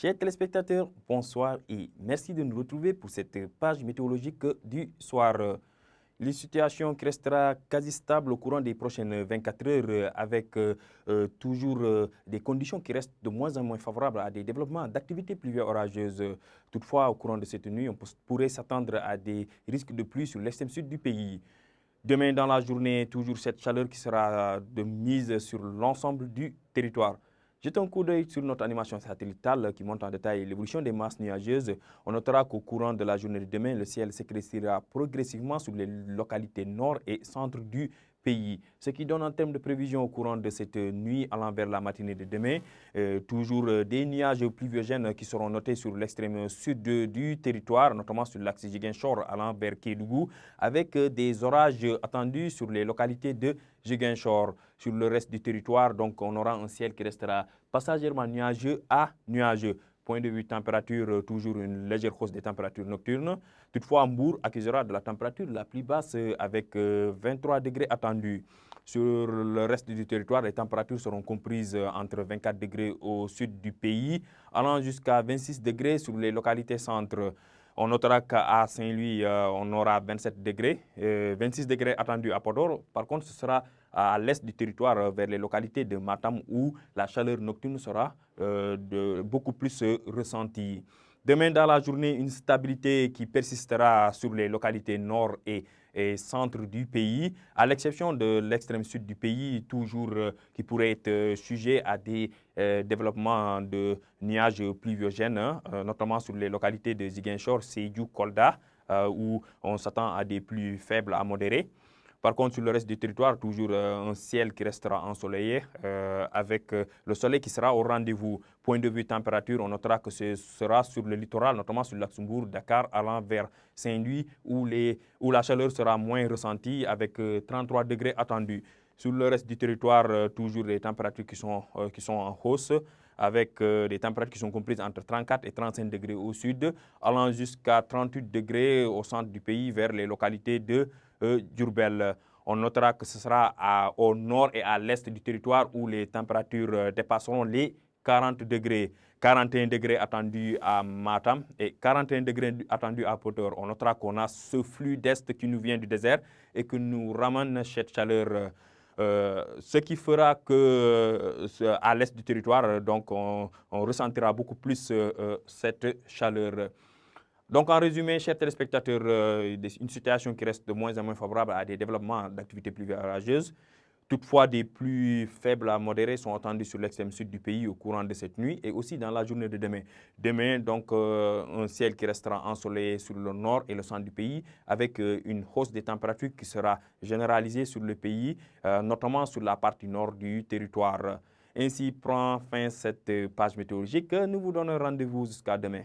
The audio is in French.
Chers téléspectateurs, bonsoir et merci de nous retrouver pour cette page météorologique du soir. Les situations qui restera quasi stable au courant des prochaines 24 heures avec toujours des conditions qui restent de moins en moins favorables à des développements d'activités pluvieuses orageuses. Toutefois, au courant de cette nuit, on pourrait s'attendre à des risques de pluie sur l'extrême sud du pays. Demain dans la journée, toujours cette chaleur qui sera de mise sur l'ensemble du territoire. Jetons un coup d'œil sur notre animation satellitale qui montre en détail l'évolution des masses nuageuses. On notera qu'au courant de la journée de demain, le ciel s'éclaircira progressivement sur les localités nord et centre du pays. Ce qui donne en termes de prévision au courant de cette nuit allant vers la matinée de demain, toujours des nuages pluviogènes qui seront notés sur l'extrême sud du territoire, notamment sur l'axe Ziguinchor allant vers Kédougou, avec des orages attendus sur les localités de Ziguinchor. Sur le reste du territoire, donc on aura un ciel qui restera passagèrement nuageux à nuageux. Point de vue température, toujours une légère hausse des températures nocturnes. Toutefois, Hambourg accusera de la température la plus basse avec 23 degrés attendus. Sur le reste du territoire, les températures seront comprises entre 24 degrés au sud du pays, allant jusqu'à 26 degrés sur les localités centres. On notera qu'à Saint-Louis, on aura 27 degrés, 26 degrés attendus à Podor. Par contre, ce sera à l'est du territoire, vers les localités de Matam, où la chaleur nocturne sera beaucoup plus ressentie. Demain, dans la journée, une stabilité qui persistera sur les localités nord et centre du pays, à l'exception de l'extrême sud du pays, toujours qui pourrait être sujet à des développements de nuages pluviogènes, notamment sur les localités de Ziguinchor, Sédhiou, Kolda, où on s'attend à des pluies faibles à modérées. Par contre, sur le reste du territoire, toujours un ciel qui restera ensoleillé avec le soleil qui sera au rendez-vous. Point de vue température, on notera que ce sera sur le littoral, notamment sur Luxembourg, Dakar, allant vers Saint-Louis, où la chaleur sera moins ressentie avec 33 degrés attendus. Sur le reste du territoire, toujours des températures qui sont en hausse, avec des températures qui sont comprises entre 34 et 35 degrés au sud, allant jusqu'à 38 degrés au centre du pays, vers les localités de Diourbel. On notera que ce sera au nord et à l'est du territoire où les températures dépasseront les 40 degrés. 41 degrés attendus à Matam et 41 degrés attendus à Podor. On notera qu'on a ce flux d'est qui nous vient du désert et que nous ramène cette chaleur. Ce qui fera que à l'est du territoire, donc on ressentira beaucoup plus cette chaleur. Donc, en résumé, chers téléspectateurs, une situation qui reste de moins en moins favorable à des développements d'activités pluvieuses orageuses. Toutefois, des pluies faibles à modérées sont attendues sur l'extrême sud du pays au courant de cette nuit et aussi dans la journée de demain. Demain, donc, un ciel qui restera ensoleillé sur le nord et le centre du pays avec une hausse des températures qui sera généralisée sur le pays, notamment sur la partie nord du territoire. Ainsi prend fin cette page météorologique. Nous vous donnons rendez-vous jusqu'à demain.